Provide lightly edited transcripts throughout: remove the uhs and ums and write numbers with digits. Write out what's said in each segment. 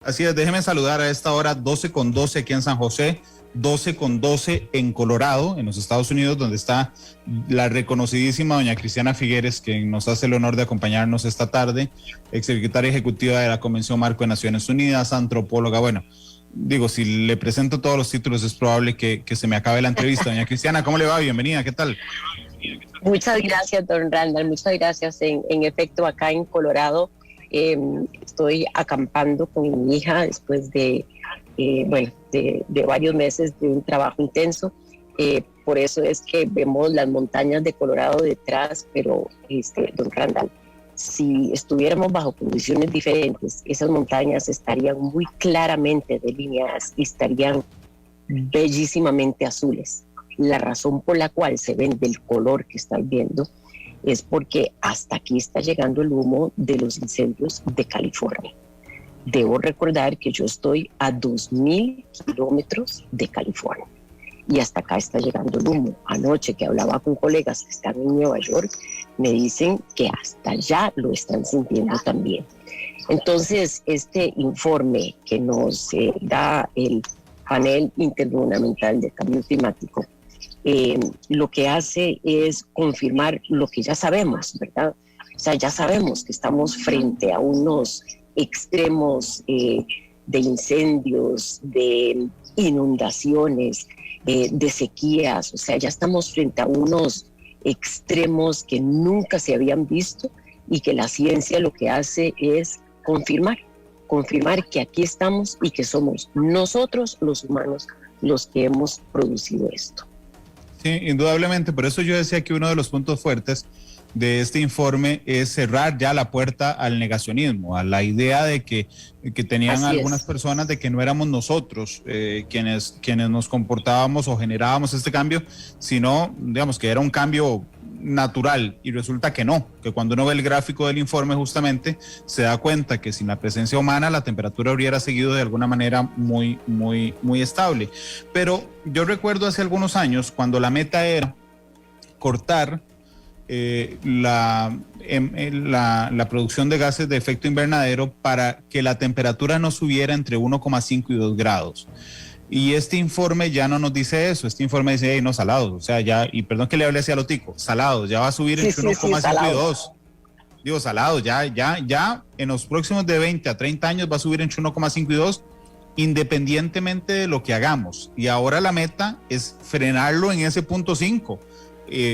Así es, déjeme saludar a esta hora 12:12 aquí en San José, 12:12 en Colorado, en los Estados Unidos, donde está la reconocidísima doña Cristiana Figueres, que nos hace el honor de acompañarnos esta tarde, exsecretaria ejecutiva de la Convención Marco de Naciones Unidas, antropóloga. Bueno, digo, si le presento todos los títulos es probable que se me acabe la entrevista. Doña Cristiana, ¿cómo le va? Bienvenida, ¿qué tal? Muchas gracias, don Randall, muchas gracias. En efecto, acá en Colorado estoy acampando con mi hija después de varios meses de un trabajo intenso. Por eso es que vemos las montañas de Colorado detrás, pero don Randall, si estuviéramos bajo condiciones diferentes, esas montañas estarían muy claramente delineadas y estarían bellísimamente azules. La razón por la cual se ven del color que están viendo es porque hasta aquí está llegando el humo de los incendios de California. Debo recordar que yo estoy a 2,000 kilómetros de California y hasta acá está llegando el humo. Anoche que hablaba con colegas que están en Nueva York, me dicen que hasta allá lo están sintiendo también. Entonces, este informe que nos da el panel intergubernamental de cambio climático, lo que hace es confirmar lo que ya sabemos, ¿verdad? O sea, ya sabemos que estamos frente a unos extremos de incendios, de inundaciones, de sequías. O sea, ya estamos frente a unos extremos que nunca se habían visto y que la ciencia lo que hace es confirmar que aquí estamos y que somos nosotros los humanos los que hemos producido esto. Sí, indudablemente. Por eso yo decía que uno de los puntos fuertes de este informe es cerrar ya la puerta al negacionismo, a la idea de que tenían algunas personas de que no éramos nosotros quienes nos comportábamos o generábamos este cambio, sino, digamos, que era un cambio natural, y resulta que no, que cuando uno ve el gráfico del informe justamente se da cuenta que sin la presencia humana la temperatura hubiera seguido de alguna manera muy estable. Pero yo recuerdo hace algunos años cuando la meta era cortar la producción de gases de efecto invernadero para que la temperatura no subiera entre 1,5 y 2 grados. Y este informe ya no nos dice eso. Este informe dice, hey, no, salados, o sea, ya, y perdón que le hable así a lo tico, salados, ya va a subir entre 1,5 y 2. Digo, salados, ya en los próximos de 20 a 30 años va a subir entre 1,5 y 2, independientemente de lo que hagamos. Y ahora la meta es frenarlo en ese 0,5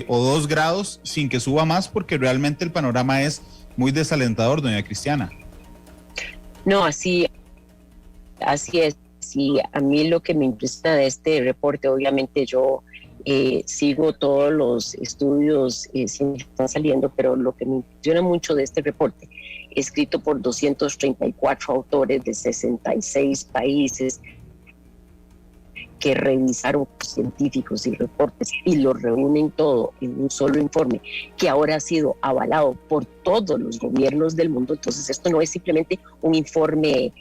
o 2 grados sin que suba más, porque realmente el panorama es muy desalentador, doña Cristiana. No, así es. Sí, a mí lo que me impresiona de este reporte, obviamente yo sigo todos los estudios que están saliendo, pero lo que me impresiona mucho de este reporte, escrito por 234 autores de 66 países, que revisaron científicos y reportes y lo reúnen todo en un solo informe, que ahora ha sido avalado por todos los gobiernos del mundo. Entonces esto no es simplemente un informe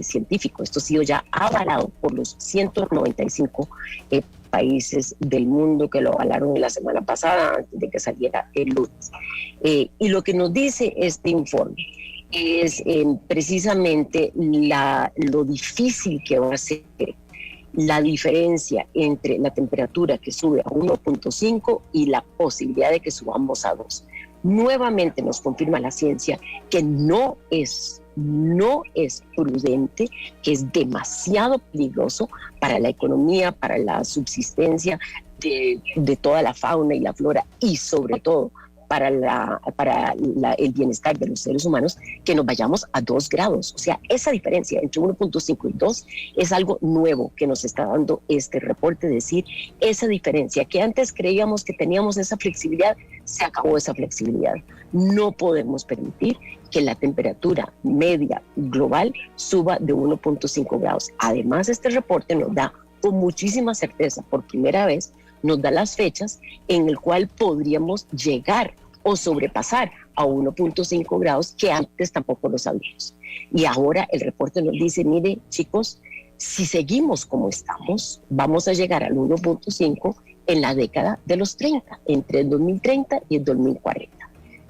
científico, esto ha sido ya avalado por los 195 países del mundo que lo avalaron la semana pasada antes de que saliera el lunes. Y lo que nos dice este informe es precisamente lo difícil que va a ser la diferencia entre la temperatura que sube a 1,5 y la posibilidad de que subamos a 2. Nuevamente nos confirma la ciencia que no es prudente, que es demasiado peligroso para la economía, para la subsistencia de toda la fauna y la flora, y sobre todo para el bienestar de los seres humanos, que nos vayamos a 2 grados. O sea, esa diferencia entre 1,5 y 2 es algo nuevo que nos está dando este reporte, decir, esa diferencia que antes creíamos que teníamos esa flexibilidad, se acabó esa flexibilidad. No podemos permitir que la temperatura media global suba de 1,5 grados. Además, este reporte nos da con muchísima certeza, por primera vez, nos da las fechas en el cual podríamos llegar o sobrepasar a 1,5 grados, que antes tampoco lo sabíamos. Y ahora el reporte nos dice, mire, chicos, si seguimos como estamos, vamos a llegar al 1,5 en la década de los 30, entre el 2030 y el 2040.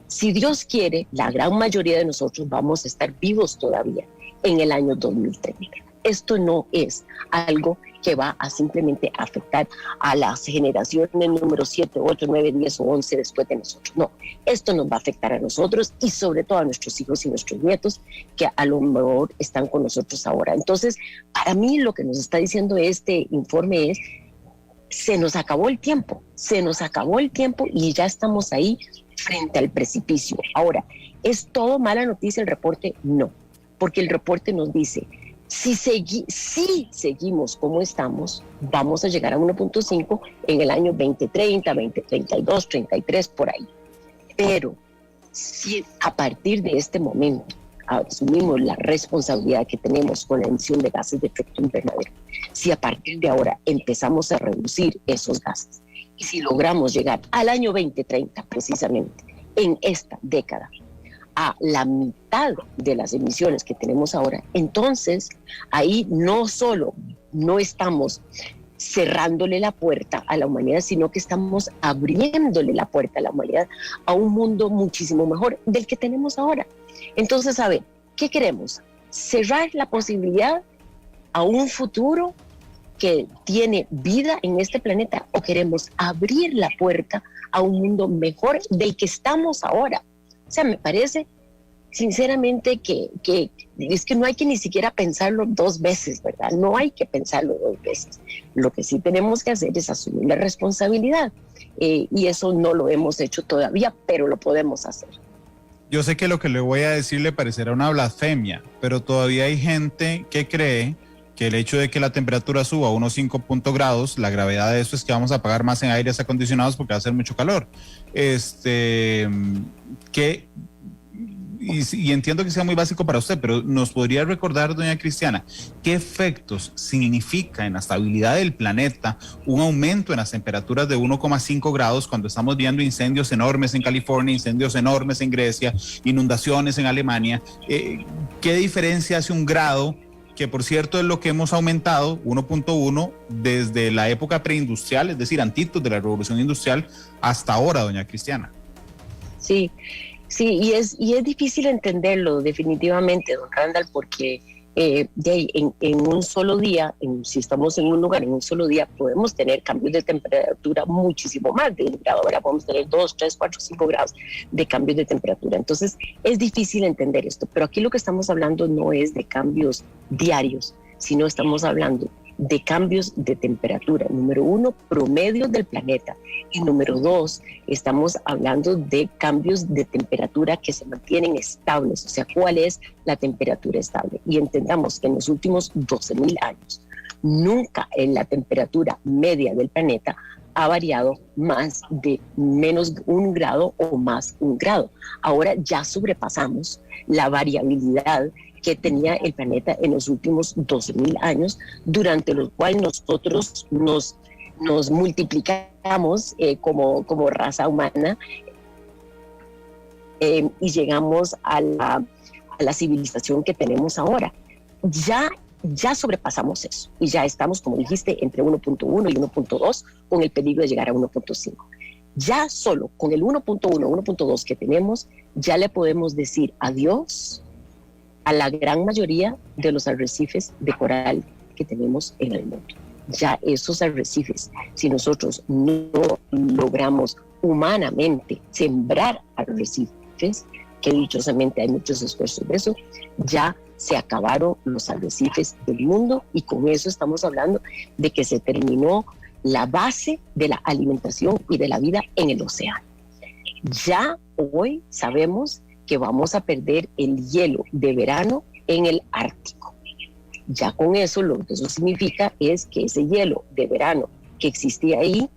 Si Dios quiere, la gran mayoría de nosotros vamos a estar vivos todavía en el año 2030. Esto no es algo que va a simplemente afectar a las generaciones número 7, 8, 9, 10 o 11 después de nosotros. No, esto nos va a afectar a nosotros y sobre todo a nuestros hijos y nuestros nietos que a lo mejor están con nosotros ahora. Entonces, para mí lo que nos está diciendo este informe es: se nos acabó el tiempo y ya estamos ahí frente al precipicio. Ahora, ¿es todo mala noticia el reporte? No, porque el reporte nos dice: si seguimos como estamos, vamos a llegar a 1.5 en el año 2030, 2032, 33, por ahí. Pero si a partir de este momento asumimos la responsabilidad que tenemos con la emisión de gases de efecto invernadero, si a partir de ahora empezamos a reducir esos gases y si logramos llegar al año 2030, precisamente en esta década, a la mitad de las emisiones que tenemos ahora, entonces ahí no solo no estamos cerrándole la puerta a la humanidad, sino que estamos abriéndole la puerta a la humanidad a un mundo muchísimo mejor del que tenemos ahora. Entonces, a ver, ¿qué queremos? ¿Cerrar la posibilidad a un futuro que tiene vida en este planeta, o queremos abrir la puerta a un mundo mejor del que estamos ahora? O sea, me parece sinceramente que es que no hay que ni siquiera pensarlo dos veces, ¿verdad? No hay que pensarlo dos veces. Lo que sí tenemos que hacer es asumir la responsabilidad, y eso no lo hemos hecho todavía, pero lo podemos hacer. Yo sé que lo que le voy a decir le parecerá una blasfemia, pero todavía hay gente que cree que el hecho de que la temperatura suba a unos 5 grados, la gravedad de eso es que vamos a pagar más en aires acondicionados porque va a hacer mucho calor. Y entiendo que sea muy básico para usted, pero ¿nos podría recordar, doña Cristiana, qué efectos significa en la estabilidad del planeta un aumento en las temperaturas de 1,5 grados cuando estamos viendo incendios enormes en California, incendios enormes en Grecia, inundaciones en Alemania? ¿Qué diferencia hace un grado, que por cierto es lo que hemos aumentado, 1.1, desde la época preindustrial, es decir, antitos de la revolución industrial, hasta ahora, doña Cristiana? Sí, y es difícil entenderlo definitivamente, don Randall, porque en un solo día, si estamos en un lugar en un solo día, podemos tener cambios de temperatura muchísimo más de 1 grado. Ahora podemos tener 2, 3, 4, 5 grados de cambios de temperatura. Entonces es difícil entender esto, pero aquí lo que estamos hablando no es de cambios diarios, sino estamos hablando de cambios de temperatura. Número 1, promedio del planeta. Y número 2, estamos hablando de cambios de temperatura que se mantienen estables. O sea, ¿cuál es la temperatura estable? Y entendamos que en los últimos 12.000 años, nunca en la temperatura media del planeta ha variado más de menos 1 grado o más 1 grado. Ahora ya sobrepasamos la variabilidad que tenía el planeta en los últimos 12.000 años, durante los cuales nosotros nos multiplicamos como raza humana, y llegamos a la civilización que tenemos ahora. Ya sobrepasamos eso y ya estamos, como dijiste, entre 1.1 y 1.2 con el peligro de llegar a 1.5. Ya solo con el 1.1, 1.2 que tenemos, ya le podemos decir adiós a la gran mayoría de los arrecifes de coral que tenemos en el mundo. Ya esos arrecifes, si nosotros no logramos humanamente sembrar arrecifes, que dichosamente hay muchos esfuerzos de eso, ya se acabaron los arrecifes del mundo, y con eso estamos hablando de que se terminó la base de la alimentación y de la vida en el océano. Ya hoy sabemos que vamos a perder el hielo de verano en el Ártico. Ya con eso, lo que eso significa es que ese hielo de verano que existía ahí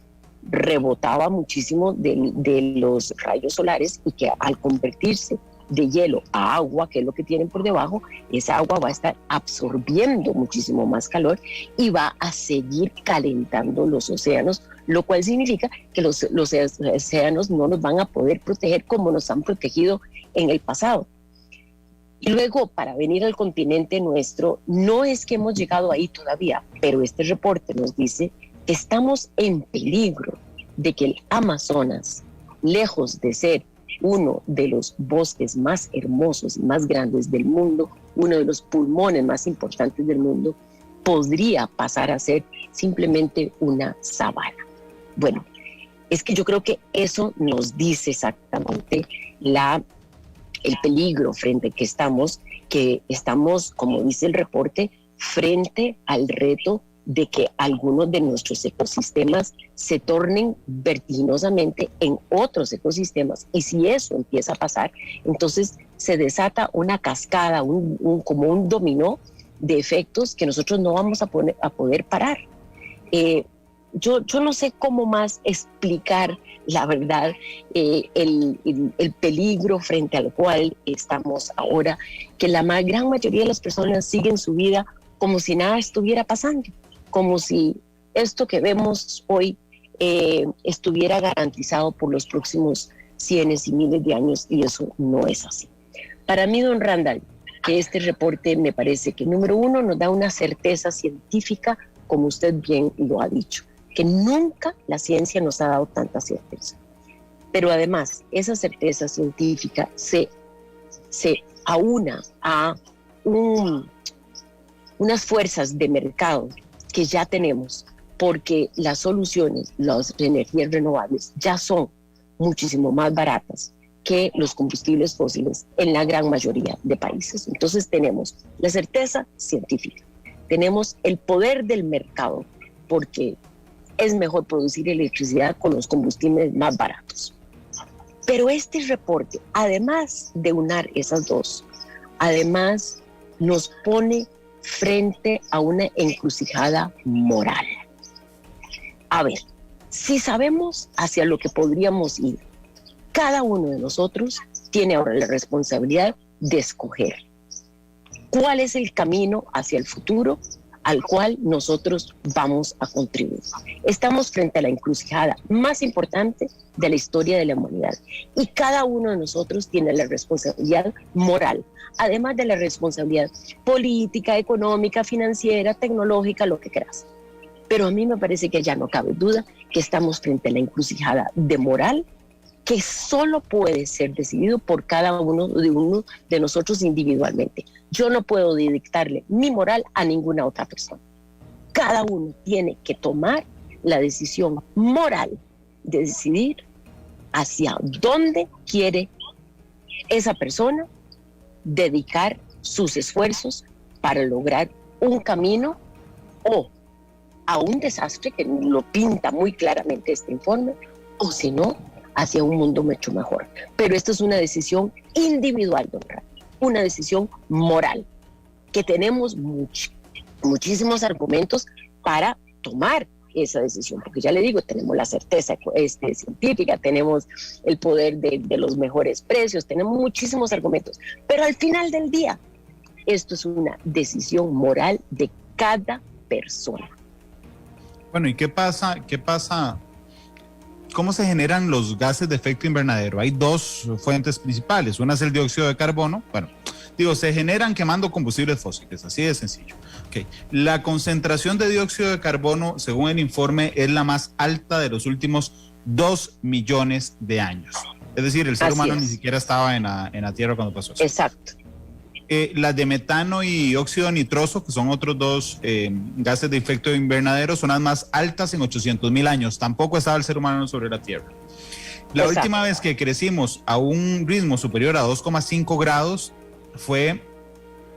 rebotaba muchísimo de los rayos solares, y que al convertirse de hielo a agua, que es lo que tienen por debajo, esa agua va a estar absorbiendo muchísimo más calor y va a seguir calentando los océanos, lo cual significa que los océanos no nos van a poder proteger como nos han protegido en el pasado. Y luego, para venir al continente nuestro, no es que hemos llegado ahí todavía, pero este reporte nos dice que estamos en peligro de que el Amazonas, lejos de ser uno de los bosques más hermosos y más grandes del mundo, uno de los pulmones más importantes del mundo, podría pasar a ser simplemente una sabana. Bueno, es que yo creo que eso nos dice exactamente el peligro frente al que estamos, como dice el reporte, frente al reto de que algunos de nuestros ecosistemas se tornen vertiginosamente en otros ecosistemas. Y si eso empieza a pasar, entonces se desata una cascada, como un dominó de efectos que nosotros no vamos a poder parar. Yo no sé cómo más explicar, la verdad, el peligro frente al cual estamos ahora, que la gran mayoría de las personas siguen su vida como si nada estuviera pasando, como si esto que vemos hoy estuviera garantizado por los próximos cientos y miles de años, y eso no es así. Para mí, don Randall, que este reporte me parece que, número uno, nos da una certeza científica, como usted bien lo ha dicho, que nunca la ciencia nos ha dado tanta certeza. Pero además, esa certeza científica se aúna a unas fuerzas de mercado que ya tenemos, porque las soluciones, las energías renovables, ya son muchísimo más baratas que los combustibles fósiles en la gran mayoría de países. Entonces tenemos la certeza científica, tenemos el poder del mercado, porque es mejor producir electricidad con los combustibles más baratos. Pero este reporte, además de unar esas dos, además nos pone frente a una encrucijada moral. A ver, si sabemos hacia lo que podríamos ir, cada uno de nosotros tiene ahora la responsabilidad de escoger cuál es el camino hacia el futuro al cual nosotros vamos a contribuir. Estamos frente a la encrucijada más importante de la historia de la humanidad, y cada uno de nosotros tiene la responsabilidad moral, además de la responsabilidad política, económica, financiera, tecnológica, lo que quieras. Pero a mí me parece que ya no cabe duda que estamos frente a la encrucijada de moral, que solo puede ser decidido por cada uno de nosotros individualmente. Yo no puedo dictarle mi moral a ninguna otra persona. Cada uno tiene que tomar la decisión moral de decidir hacia dónde quiere esa persona dedicar sus esfuerzos para lograr un camino o a un desastre, que lo pinta muy claramente este informe, o si no, hacia un mundo mucho mejor. Pero esto es una decisión individual, don Rafa, una decisión moral, que tenemos muchísimos argumentos para tomar esa decisión, porque ya le digo, tenemos la certeza científica, tenemos el poder de los mejores precios, tenemos muchísimos argumentos, pero al final del día, esto es una decisión moral de cada persona. Bueno, ¿y qué pasa? ¿Cómo se generan los gases de efecto invernadero? Hay dos fuentes principales. Una es el dióxido de carbono. Bueno, se generan quemando combustibles fósiles, así de sencillo. Okay. La concentración de dióxido de carbono, según el informe, es la más alta de los últimos 2 millones de años. Es decir, el ser humano ni siquiera estaba en la Tierra cuando pasó eso. Exacto. Las de metano y óxido nitroso, que son otros dos gases de efecto invernadero, son las más altas en 800,000 años. Tampoco estaba el ser humano sobre la Tierra. La última vez que crecimos a un ritmo superior a 2,5 grados fue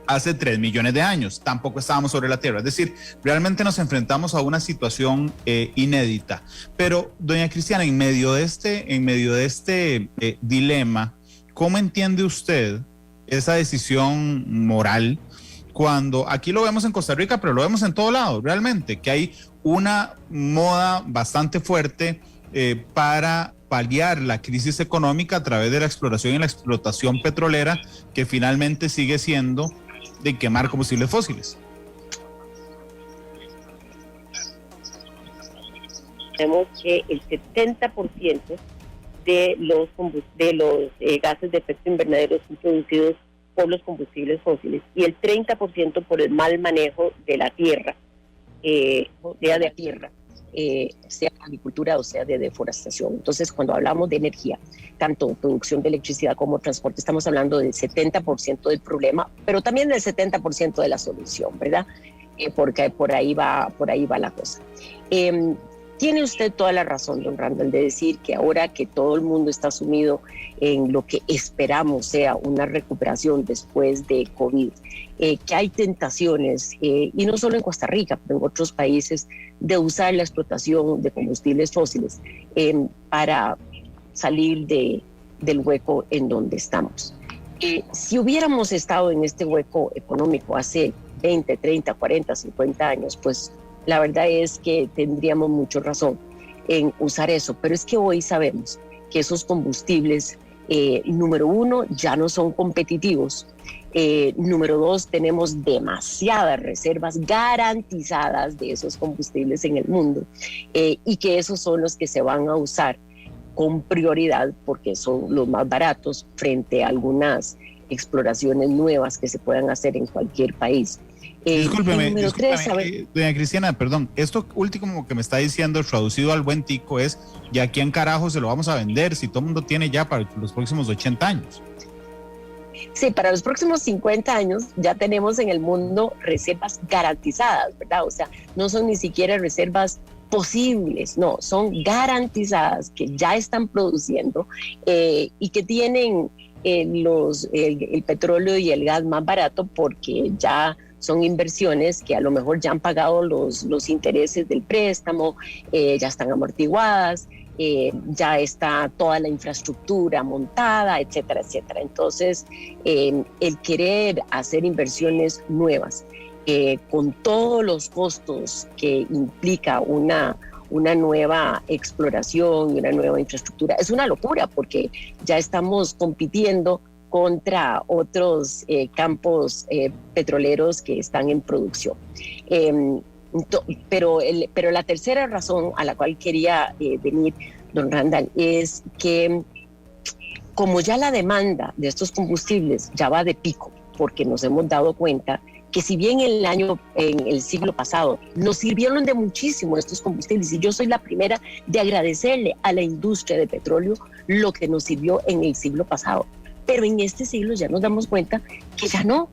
hace 3 millones de años. Tampoco estábamos sobre la Tierra. Es decir, realmente nos enfrentamos a una situación inédita. Pero, doña Cristiana, en medio de este dilema, ¿cómo entiende usted esa decisión moral, cuando aquí lo vemos en Costa Rica, pero lo vemos en todo lado, realmente, que hay una moda bastante fuerte para paliar la crisis económica a través de la exploración y la explotación petrolera, que finalmente sigue siendo de quemar combustibles fósiles? Tenemos que el 70% de los gases de efecto invernadero son producidos por los combustibles fósiles, y el 30% por el mal manejo de la tierra, de tierra. sea agricultura o sea de deforestación. Entonces, cuando hablamos de energía, tanto producción de electricidad como transporte, estamos hablando del 70% del problema, pero también del 70% de la solución, ¿verdad? Porque por ahí va la cosa. Tiene usted toda la razón, don Randall, de decir que ahora que todo el mundo está sumido en lo que esperamos sea una recuperación después de COVID, que hay tentaciones, y no solo en Costa Rica, pero en otros países, de usar la explotación de combustibles fósiles para salir del hueco en donde estamos. Si hubiéramos estado en este hueco económico hace 20, 30, 40, 50 años, pues la verdad es que tendríamos mucha razón en usar eso, pero es que hoy sabemos que esos combustibles, número uno, ya no son competitivos. Número dos, tenemos demasiadas reservas garantizadas de esos combustibles en el mundo, y que esos son los que se van a usar con prioridad porque son los más baratos frente a algunas exploraciones nuevas que se puedan hacer en cualquier país. Discúlpeme, doña Cristiana, perdón, esto último que me está diciendo, traducido al buen tico, es: ¿ya quién carajo se lo vamos a vender si todo el mundo tiene ya para los próximos 80 años? Sí, para los próximos 50 años ya tenemos en el mundo reservas garantizadas, ¿verdad? O sea, no son ni siquiera reservas posibles, no, son garantizadas, que ya están produciendo y que tienen el petróleo y el gas más barato porque ya son inversiones que a lo mejor ya han pagado los intereses del préstamo, ya están amortiguadas, ya está toda la infraestructura montada, etcétera, etcétera. Entonces, el querer hacer inversiones nuevas con todos los costos que implica una nueva exploración y una nueva infraestructura es una locura, porque ya estamos compitiendo contra otros campos petroleros que están en producción. Pero la tercera razón a la cual quería venir, don Randall, es que como ya la demanda de estos combustibles ya va de pico, porque nos hemos dado cuenta que si bien en el siglo pasado nos sirvieron de muchísimo estos combustibles, y yo soy la primera de agradecerle a la industria de petróleo lo que nos sirvió en el siglo pasado, pero en este siglo ya nos damos cuenta que ya no,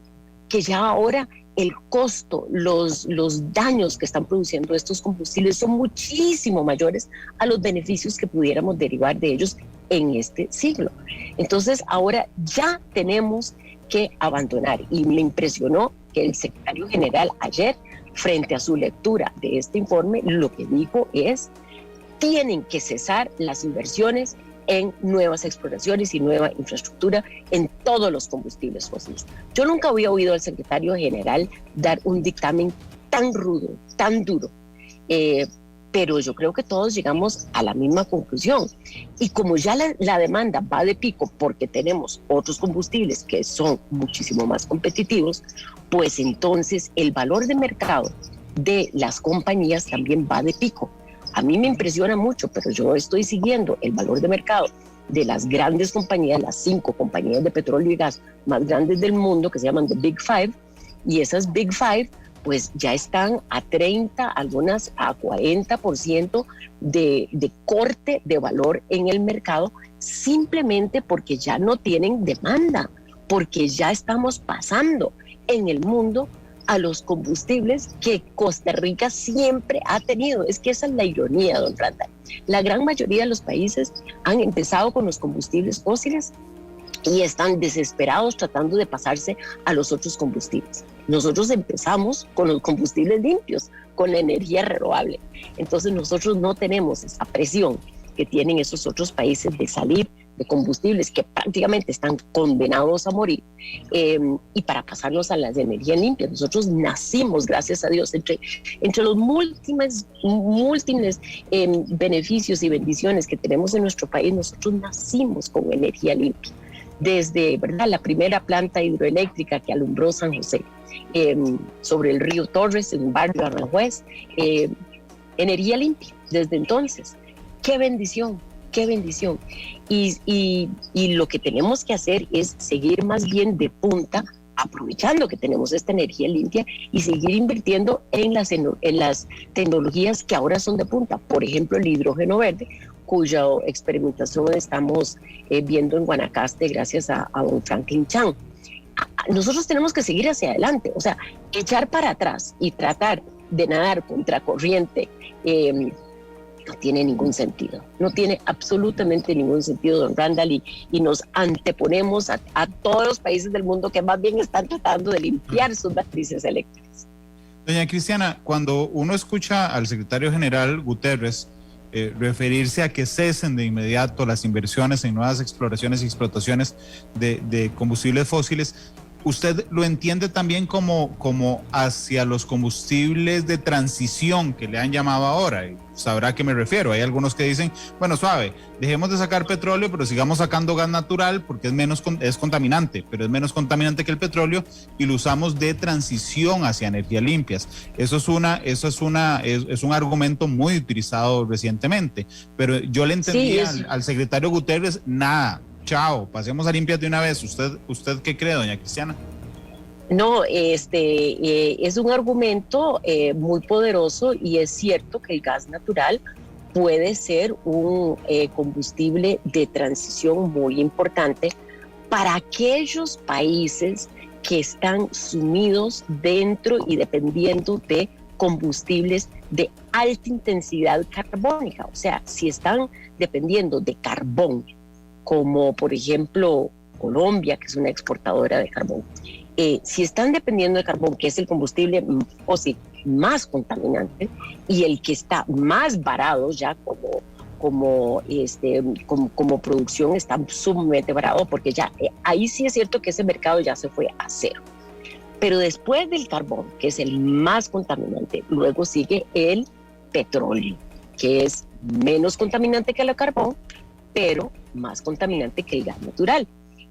que ya ahora el costo, los daños que están produciendo estos combustibles son muchísimo mayores a los beneficios que pudiéramos derivar de ellos en este siglo. Entonces ahora ya tenemos que abandonar, y me impresionó que el secretario general ayer, frente a su lectura de este informe, lo que dijo es: tienen que cesar las inversiones en nuevas exploraciones y nueva infraestructura en todos los combustibles fósiles. Yo nunca había oído al secretario general dar un dictamen tan rudo, tan duro, pero yo creo que todos llegamos a la misma conclusión. Y como ya la demanda va de pico porque tenemos otros combustibles que son muchísimo más competitivos, pues entonces el valor de mercado de las compañías también va de pico. A mí me impresiona mucho, pero yo estoy siguiendo el valor de mercado de las grandes compañías, las 5 compañías de petróleo y gas más grandes del mundo, que se llaman The Big Five, y esas Big Five pues ya están a 30, algunas a 40% de corte de valor en el mercado, simplemente porque ya no tienen demanda, porque ya estamos pasando en el mundo a los combustibles que Costa Rica siempre ha tenido. Es que esa es la ironía, don Randall. La gran mayoría de los países han empezado con los combustibles fósiles y están desesperados tratando de pasarse a los otros combustibles. Nosotros empezamos con los combustibles limpios, con la energía renovable. Entonces nosotros no tenemos esa presión que tienen esos otros países de salir de combustibles que prácticamente están condenados a morir, y para pasarnos a las de energía limpia. Nosotros nacimos, gracias a Dios, entre los múltiples beneficios y bendiciones que tenemos en nuestro país, nosotros nacimos con energía limpia. Desde, ¿verdad?, la primera planta hidroeléctrica que alumbró San José, sobre el río Torres, en un barrio de Aranjuez, energía limpia desde entonces. ¡Qué bendición! ¡Qué bendición! Y lo que tenemos que hacer es seguir más bien de punta aprovechando que tenemos esta energía limpia y seguir invirtiendo en las tecnologías que ahora son de punta. Por ejemplo, el hidrógeno verde, cuya experimentación estamos viendo en Guanacaste gracias a don Franklin Chan. Nosotros tenemos que seguir hacia adelante, o sea, echar para atrás y tratar de nadar contracorriente no tiene ningún sentido, no tiene absolutamente ningún sentido, don Randall, y nos anteponemos a todos los países del mundo que más bien están tratando de limpiar sus matrices eléctricas. Doña Cristiana, cuando uno escucha al secretario general Guterres referirse a que cesen de inmediato las inversiones en nuevas exploraciones y explotaciones de combustibles fósiles, ¿usted lo entiende también como hacia los combustibles de transición que le han llamado ahora? Y sabrá a qué me refiero. Hay algunos que dicen, bueno, suave, dejemos de sacar petróleo, pero sigamos sacando gas natural porque es contaminante, pero es menos contaminante que el petróleo y lo usamos de transición hacia energías limpias. Eso es un argumento muy utilizado recientemente, pero yo le entendí al secretario Guterres, nada. Chao, pasemos a limpias de una vez. ¿Usted qué cree, doña Cristiana? No, es un argumento muy poderoso y es cierto que el gas natural puede ser un combustible de transición muy importante para aquellos países que están sumidos dentro y dependiendo de combustibles de alta intensidad carbónica. O sea, si están dependiendo de carbón, como por ejemplo Colombia, que es una exportadora de carbón, si están dependiendo de carbón, que es el combustible fósil más contaminante y el que está más varado ya como producción, está sumamente varado, porque ya ahí sí es cierto que ese mercado ya se fue a cero. Pero después del carbón, que es el más contaminante, luego sigue el petróleo, que es menos contaminante que el carbón, pero más contaminante que el gas natural.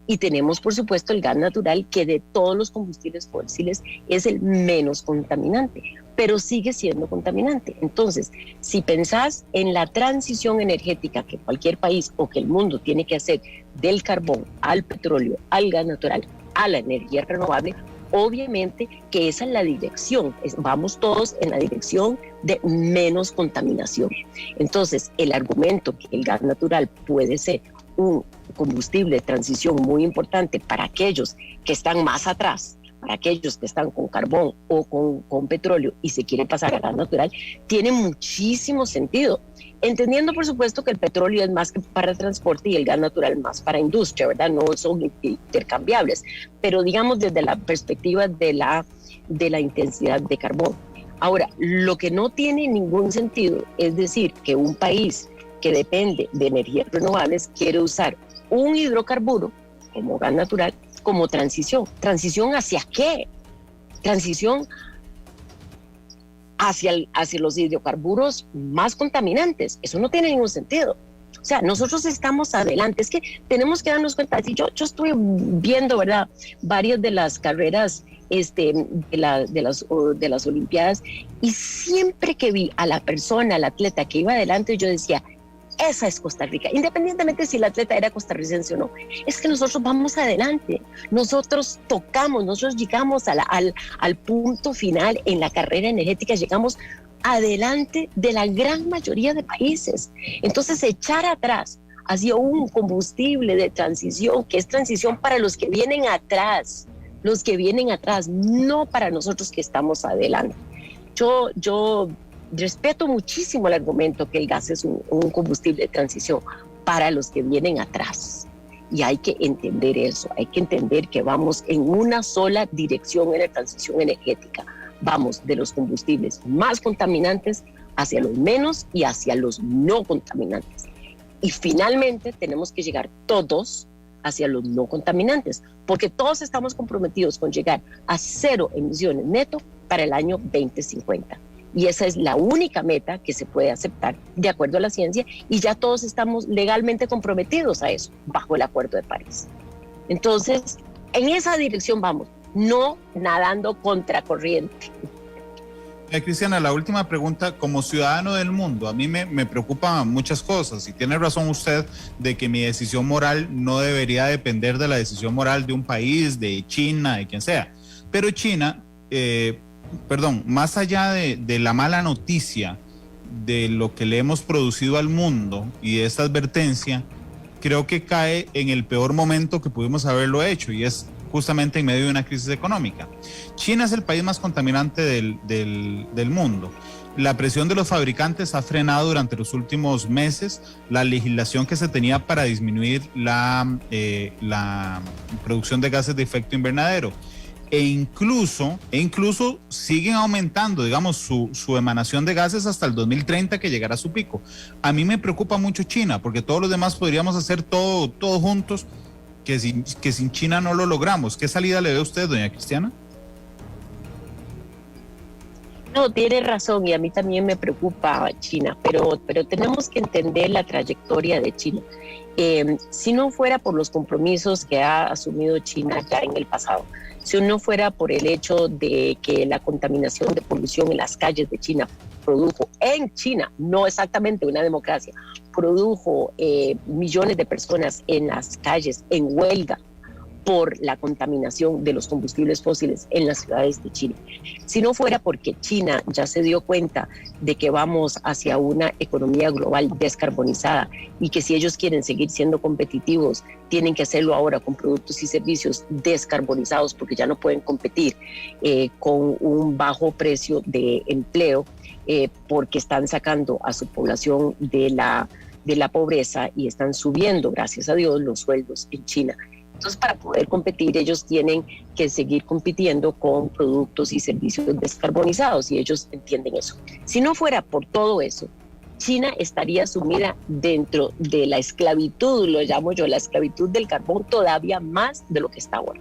Y tenemos, por supuesto, el gas natural, que de todos los combustibles fósiles es el menos contaminante, pero sigue siendo contaminante. Entonces, si pensás en la transición energética que cualquier país o que el mundo tiene que hacer del carbón al petróleo, al gas natural, a la energía renovable, obviamente que esa es la dirección, vamos todos en la dirección de menos contaminación. Entonces, el argumento que el gas natural puede ser un combustible de transición muy importante para aquellos que están más atrás, para aquellos que están con carbón o con petróleo y se quieren pasar a gas natural, tiene muchísimo sentido. Entendiendo, por supuesto, que el petróleo es más que para transporte y el gas natural más para industria, ¿verdad? No son intercambiables, pero digamos desde la perspectiva de la intensidad de carbón. Ahora, lo que no tiene ningún sentido es decir que un país que depende de energías renovables quiere usar un hidrocarburo como gas natural como transición. ¿Transición hacia qué? Transición hacia los hidrocarburos más contaminantes. Eso no tiene ningún sentido. O sea, nosotros estamos adelante. Es que tenemos que darnos cuenta. Si yo estuve viendo, ¿verdad?, varias de las carreras de las Olimpiadas, y siempre que vi a la persona, al atleta que iba adelante, yo decía, esa es Costa Rica, independientemente si el atleta era costarricense o no. Es que nosotros vamos adelante, nosotros tocamos, nosotros llegamos al punto final en la carrera energética, llegamos adelante de la gran mayoría de países. Entonces, echar atrás hacia un combustible de transición, que es transición para los que vienen atrás, no para nosotros que estamos adelante. Yo respeto muchísimo el argumento que el gas es un combustible de transición para los que vienen atrás. Y hay que entender eso, hay que entender que vamos en una sola dirección en la transición energética. Vamos de los combustibles más contaminantes hacia los menos y hacia los no contaminantes. Y finalmente tenemos que llegar todos hacia los no contaminantes, porque todos estamos comprometidos con llegar a 0 emisiones neto para el año 2050. Y esa es la única meta que se puede aceptar de acuerdo a la ciencia, y ya todos estamos legalmente comprometidos a eso bajo el Acuerdo de París. Entonces, en esa dirección vamos, no nadando contracorriente. Cristiana, la última pregunta, como ciudadano del mundo, a mí me preocupan muchas cosas y tiene razón usted de que mi decisión moral no debería depender de la decisión moral de un país, de China, de quien sea. Pero China, más allá de la mala noticia de lo que le hemos producido al mundo y de esta advertencia, creo que cae en el peor momento que pudimos haberlo hecho, y es justamente en medio de una crisis económica. China es el país más contaminante del mundo. La presión de los fabricantes ha frenado durante los últimos meses la legislación que se tenía para disminuir la producción de gases de efecto invernadero. E incluso siguen aumentando, digamos, su emanación de gases hasta el 2030, que llegará a su pico. A mí me preocupa mucho China, porque todos los demás podríamos hacer todo juntos, que sin China no lo logramos. ¿Qué salida le ve usted, doña Cristiana? No, tiene razón, y a mí también me preocupa China, pero tenemos que entender la trayectoria de China. Si no fuera por los compromisos que ha asumido China ya en el pasado, si no fuera por el hecho de que la contaminación de polución en las calles de China produjo en China, no exactamente una democracia, produjo millones de personas en las calles en huelga por la contaminación de los combustibles fósiles en las ciudades de China. Si no fuera porque China ya se dio cuenta de que vamos hacia una economía global descarbonizada y que si ellos quieren seguir siendo competitivos, tienen que hacerlo ahora con productos y servicios descarbonizados, porque ya no pueden competir con un bajo precio de empleo, porque están sacando a su población de la pobreza y están subiendo, gracias a Dios, los sueldos en China. Entonces, para poder competir, ellos tienen que seguir compitiendo con productos y servicios descarbonizados, y ellos entienden eso. Si no fuera por todo eso, China estaría sumida dentro de la esclavitud, lo llamo yo, la esclavitud del carbón, todavía más de lo que está ahora.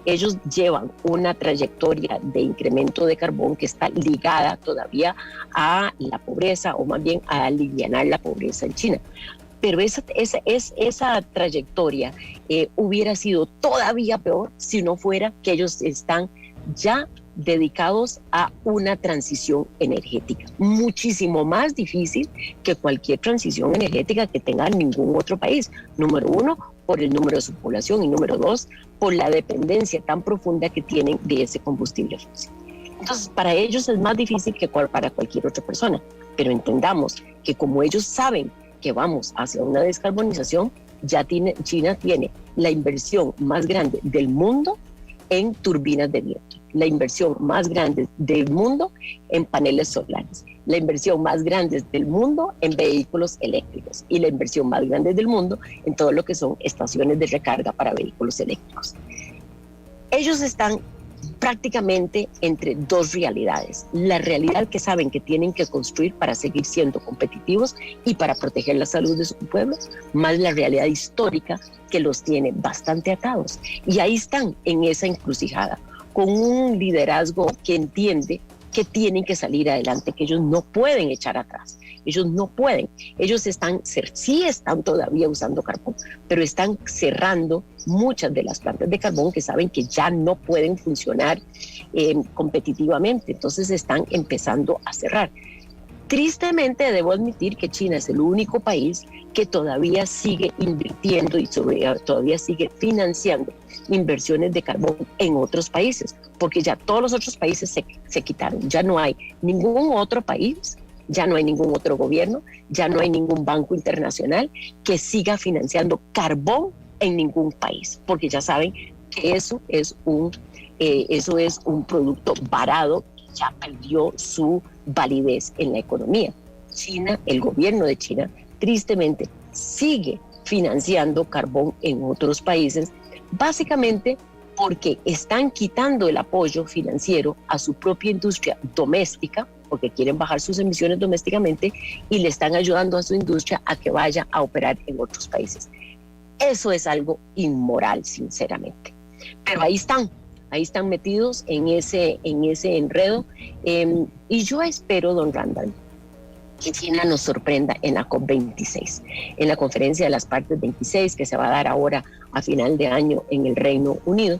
Ellos llevan una trayectoria de incremento de carbón que está ligada todavía a la pobreza, o más bien a alivianar la pobreza en China. Pero esa trayectoria hubiera sido todavía peor si no fuera que ellos están ya dedicados a una transición energética, muchísimo más difícil que cualquier transición energética que tenga ningún otro país. Número uno, por el número de su población, y número dos, por la dependencia tan profunda que tienen de ese combustible fósil. Entonces, para ellos es más difícil que para cualquier otra persona, pero entendamos que como ellos saben que vamos hacia una descarbonización, China tiene la inversión más grande del mundo en turbinas de viento, la inversión más grande del mundo en paneles solares, la inversión más grande del mundo en vehículos eléctricos, y la inversión más grande del mundo en todo lo que son estaciones de recarga para vehículos eléctricos. Ellos están prácticamente entre dos realidades: la realidad que saben que tienen que construir para seguir siendo competitivos y para proteger la salud de su pueblo, más la realidad histórica que los tiene bastante atados. Y ahí están en esa encrucijada, con un liderazgo que entiende que tienen que salir adelante, que ellos no pueden echar atrás, ellos no pueden, ellos sí están todavía usando carbón, pero están cerrando muchas de las plantas de carbón que saben que ya no pueden funcionar competitivamente, entonces están empezando a cerrar. Tristemente debo admitir que China es el único país que todavía sigue invirtiendo y todavía sigue financiando inversiones de carbón en otros países, porque ya todos los otros países se quitaron. Ya no hay ningún otro país, ya no hay ningún otro gobierno, ya no hay ningún banco internacional que siga financiando carbón en ningún país, porque ya saben que eso es un producto varado, ya perdió su validez en la economía. China, el gobierno de China, tristemente sigue financiando carbón en otros países, básicamente porque están quitando el apoyo financiero a su propia industria doméstica, porque quieren bajar sus emisiones domésticamente, y le están ayudando a su industria a que vaya a operar en otros países. Eso es algo inmoral, sinceramente. Pero ahí están metidos en ese enredo, y yo espero, don Randall, que China nos sorprenda en la COP26, en la conferencia de las partes 26 que se va a dar ahora a final de año en el Reino Unido,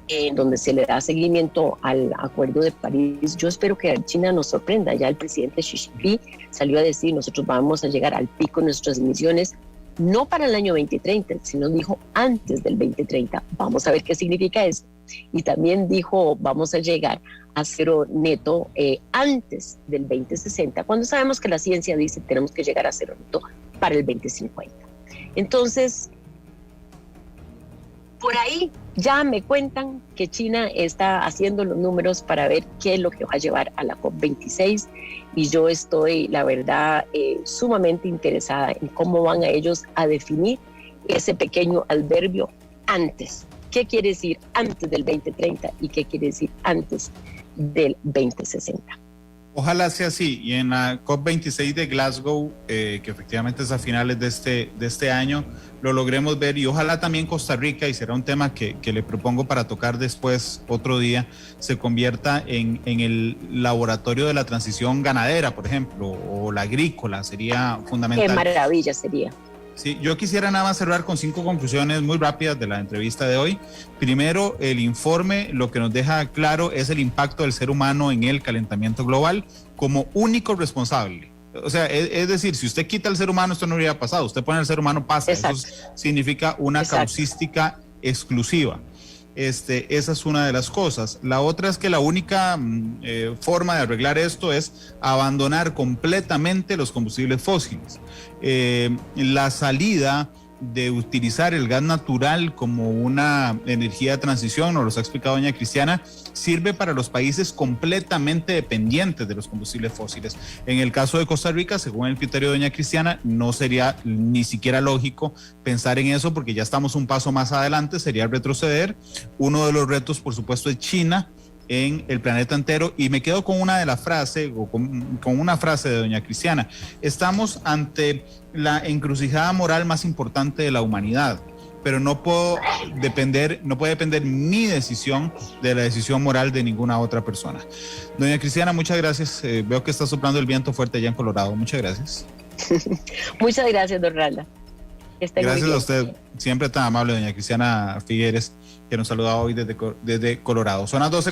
en donde se le da seguimiento al Acuerdo de París. Yo espero que China nos sorprenda. Ya el presidente Xi Jinping salió a decir, nosotros vamos a llegar al pico de nuestras emisiones, no para el año 2030, sino dijo antes del 2030. Vamos a ver qué significa eso. Y también dijo, vamos a llegar a cero neto antes del 2060, cuando sabemos que la ciencia dice que tenemos que llegar a cero neto para el 2050. Entonces, por ahí ya me cuentan que China está haciendo los números para ver qué es lo que va a llevar a la COP26, y yo estoy, la verdad, sumamente interesada en cómo van a ellos a definir ese pequeño adverbio antes. ¿Qué quiere decir antes del 2030 y qué quiere decir antes del 2060? Ojalá sea así, y en la COP26 de Glasgow, que efectivamente es a finales de este año, lo logremos ver, y ojalá también Costa Rica, y será un tema que le propongo para tocar después otro día, se convierta en el laboratorio de la transición ganadera, por ejemplo, o la agrícola, sería fundamental. Qué maravilla sería. Sí, yo quisiera nada más cerrar con 5 conclusiones muy rápidas de la entrevista de hoy. Primero, el informe lo que nos deja claro es el impacto del ser humano en el calentamiento global como único responsable. O sea, es decir, si usted quita al ser humano, esto no hubiera pasado. Usted pone al ser humano, pasa. Exacto. Eso significa una causística exclusiva. Esa es una de las cosas. La otra es que la única forma de arreglar esto es abandonar completamente los combustibles fósiles. La salida de utilizar el gas natural como una energía de transición, nos lo ha explicado doña Cristiana, sirve para los países completamente dependientes de los combustibles fósiles. En el caso de Costa Rica, según el criterio de doña Cristiana, no sería ni siquiera lógico pensar en eso, porque ya estamos un paso más adelante, sería retroceder. Uno de los retos, por supuesto, es China en el planeta entero, y me quedo con una de las frases, o con una frase de doña Cristiana: estamos ante la encrucijada moral más importante de la humanidad, pero no puede depender mi decisión de la decisión moral de ninguna otra persona. Doña Cristiana, muchas gracias. Veo que está soplando el viento fuerte allá en Colorado. Muchas gracias. Muchas gracias, don Ralda. Gracias a usted, siempre tan amable, doña Cristiana Figueres, que nos saluda hoy desde Colorado. Son las 12:00.